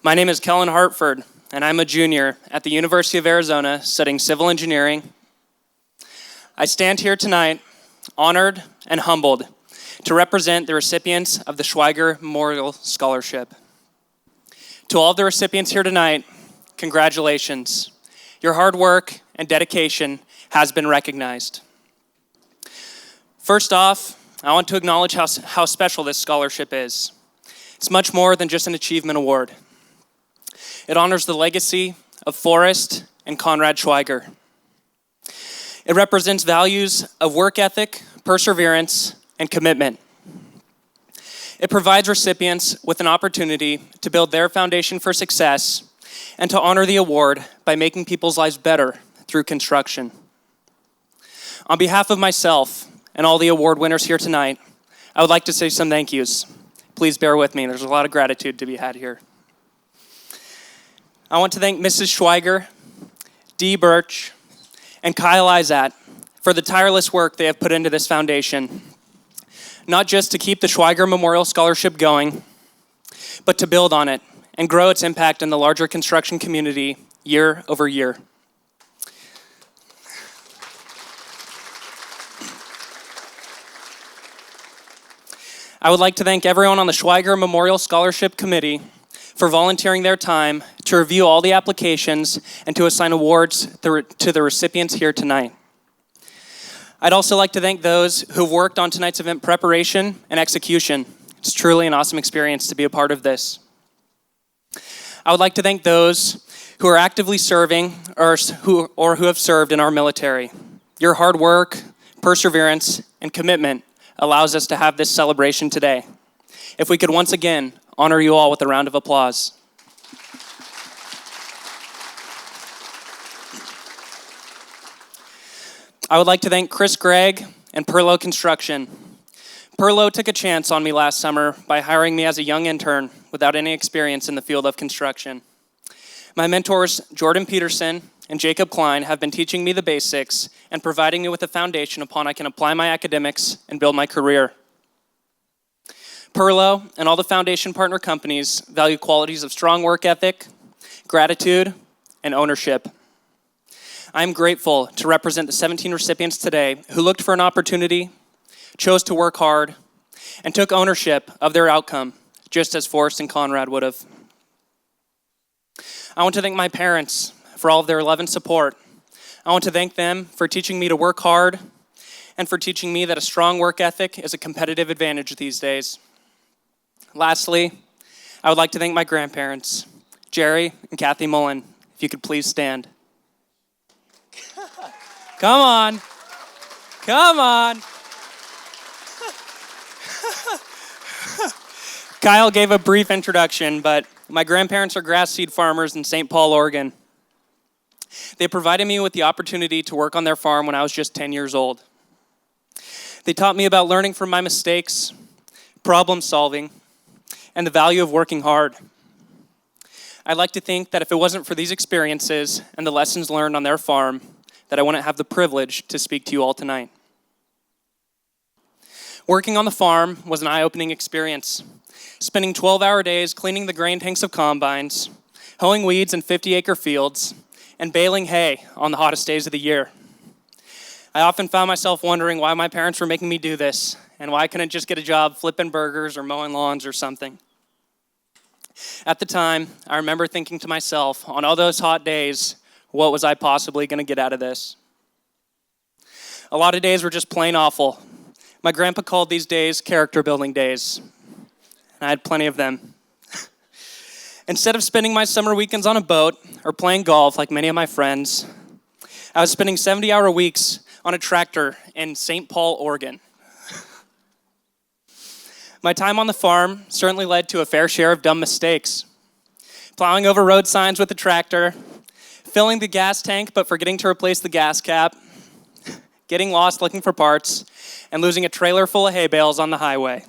My name is Kellen Hartford, and I'm a junior at the University of Arizona studying civil engineering. I stand here tonight honored and humbled to represent the recipients of the Schweiger Memorial Scholarship. To all of the recipients here tonight, congratulations. Your hard work and dedication has been recognized. First off, I want to acknowledge how special this scholarship is. It's much more than just an achievement award. It honors the legacy of Forrest and Conrad Schweiger. It represents values of work ethic, perseverance, and commitment. It provides recipients with an opportunity to build their foundation for success and to honor the award by making people's lives better through construction. On behalf of myself and all the award winners here tonight, I would like to say some thank yous. Please bear with me. There's a lot of gratitude to be had here. I want to thank Mrs. Schweiger, Dee Birch, and Kyle Izat for the tireless work they have put into this foundation, not just to keep the Schweiger Memorial Scholarship going, but to build on it and grow its impact in the larger construction community year over year. I would like to thank everyone on the Schweiger Memorial Scholarship Committee for volunteering their time to review all the applications and to assign awards to the recipients here tonight. I'd also like to thank those who've worked on tonight's event preparation and execution. It's truly an awesome experience to be a part of this. I would like to thank those who are actively serving or who have served in our military. Your hard work, perseverance, and commitment allows us to have this celebration today. If we could once again honor you all with a round of applause. I would like to thank Chris Gregg and Perlo Construction. Perlo took a chance on me last summer by hiring me as a young intern without any experience in the field of construction. My mentors, Jordan Peterson and Jacob Klein, have been teaching me the basics and providing me with a foundation upon I can apply my academics and build my career. Perlo and all the foundation partner companies value qualities of strong work ethic, gratitude, and ownership. I am grateful to represent the 17 recipients today who looked for an opportunity, chose to work hard, and took ownership of their outcome, just as Forrest and Conrad would have. I want to thank my parents for all of their love and support. I want to thank them for teaching me to work hard and for teaching me that a strong work ethic is a competitive advantage these days. Lastly, I would like to thank my grandparents, Jerry and Kathy Mullen. If you could please stand. Come on. Come on. Kyle gave a brief introduction, but my grandparents are grass seed farmers in St. Paul, Oregon. They provided me with the opportunity to work on their farm when I was just 10 years old. They taught me about learning from my mistakes, problem solving, and the value of working hard. I'd like to think that if it wasn't for these experiences and the lessons learned on their farm, that I wouldn't have the privilege to speak to you all tonight. Working on the farm was an eye-opening experience. Spending 12-hour days cleaning the grain tanks of combines, hoeing weeds in 50-acre fields, and baling hay on the hottest days of the year. I often found myself wondering why my parents were making me do this, and why I couldn't just get a job flipping burgers or mowing lawns or something. At the time, I remember thinking to myself, on all those hot days, what was I possibly going to get out of this? A lot of days were just plain awful. My grandpa called these days character building days, and I had plenty of them. Instead of spending my summer weekends on a boat or playing golf like many of my friends, I was spending 70-hour weeks on a tractor in St. Paul, Oregon. My time on the farm certainly led to a fair share of dumb mistakes. Plowing over road signs with the tractor, filling the gas tank but forgetting to replace the gas cap, getting lost looking for parts, and losing a trailer full of hay bales on the highway.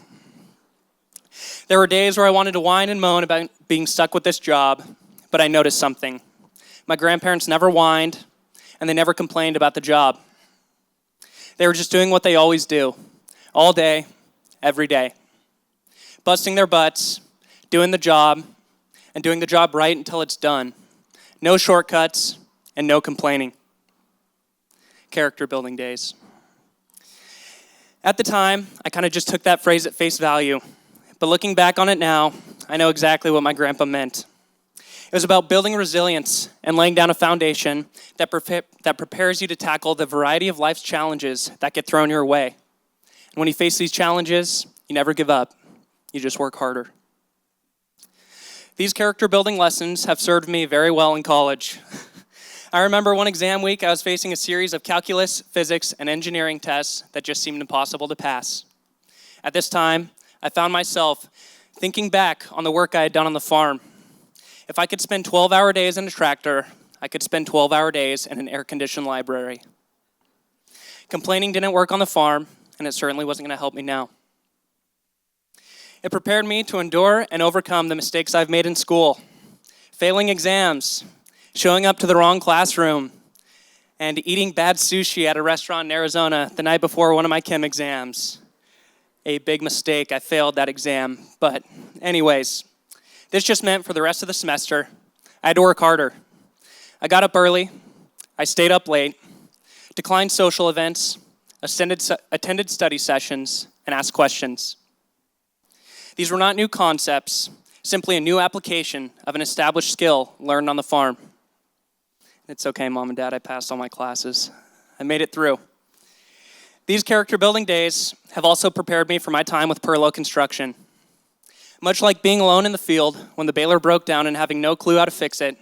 There were days where I wanted to whine and moan about being stuck with this job, but I noticed something. My grandparents never whined, and they never complained about the job. They were just doing what they always do, all day, every day. Busting their butts, doing the job, and doing the job right until it's done. No shortcuts and no complaining. Character building days. At the time, I kind of just took that phrase at face value. But looking back on it now, I know exactly what my grandpa meant. It was about building resilience and laying down a foundation that prepares you to tackle the variety of life's challenges that get thrown your way. And when you face these challenges, you never give up. You just work harder. These character building lessons have served me very well in college. I remember one exam week I was facing a series of calculus, physics, and engineering tests that just seemed impossible to pass. At this time, I found myself thinking back on the work I had done on the farm. If I could spend 12-hour days in a tractor, I could spend 12-hour days in an air-conditioned library. Complaining didn't work on the farm, and it certainly wasn't going to help me now. It prepared me to endure and overcome the mistakes I've made in school, failing exams, showing up to the wrong classroom, and eating bad sushi at a restaurant in Arizona the night before one of my chem exams. A big mistake. I failed that exam. But anyways, this just meant for the rest of the semester, I had to work harder. I got up early, I stayed up late, declined social events, attended study sessions, and asked questions. These were not new concepts, simply a new application of an established skill learned on the farm. It's okay, Mom and Dad, I passed all my classes. I made it through. These character building days have also prepared me for my time with Perlo Construction. Much like being alone in the field when the baler broke down and having no clue how to fix it,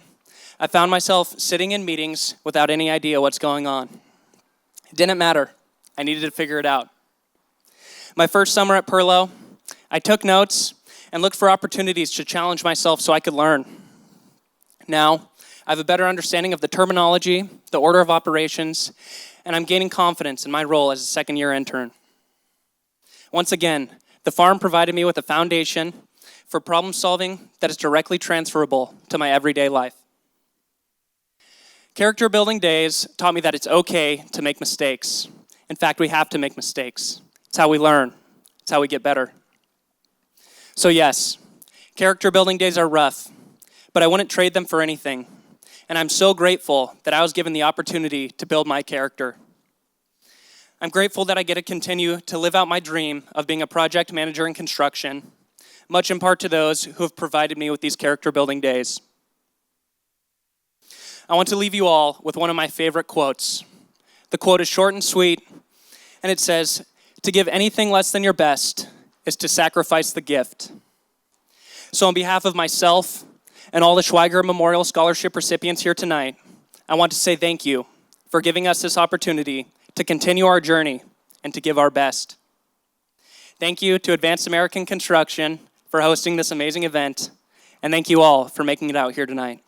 I found myself sitting in meetings without any idea what's going on. It didn't matter. I needed to figure it out. My first summer at Perlo, I took notes and looked for opportunities to challenge myself so I could learn. Now, I have a better understanding of the terminology, the order of operations, and I'm gaining confidence in my role as a second-year intern. Once again, the farm provided me with a foundation for problem solving that is directly transferable to my everyday life. Character building days taught me that it's okay to make mistakes. In fact, we have to make mistakes. It's how we learn. It's how we get better. So yes, character building days are rough, but I wouldn't trade them for anything. And I'm so grateful that I was given the opportunity to build my character. I'm grateful that I get to continue to live out my dream of being a project manager in construction, much in part to those who have provided me with these character building days. I want to leave you all with one of my favorite quotes. The quote is short and sweet, and it says, "To give anything less than your best is to sacrifice the gift." So on behalf of myself and all the Schweiger Memorial Scholarship recipients here tonight, I want to say thank you for giving us this opportunity to continue our journey and to give our best. Thank you to Advanced American Construction for hosting this amazing event, and thank you all for making it out here tonight.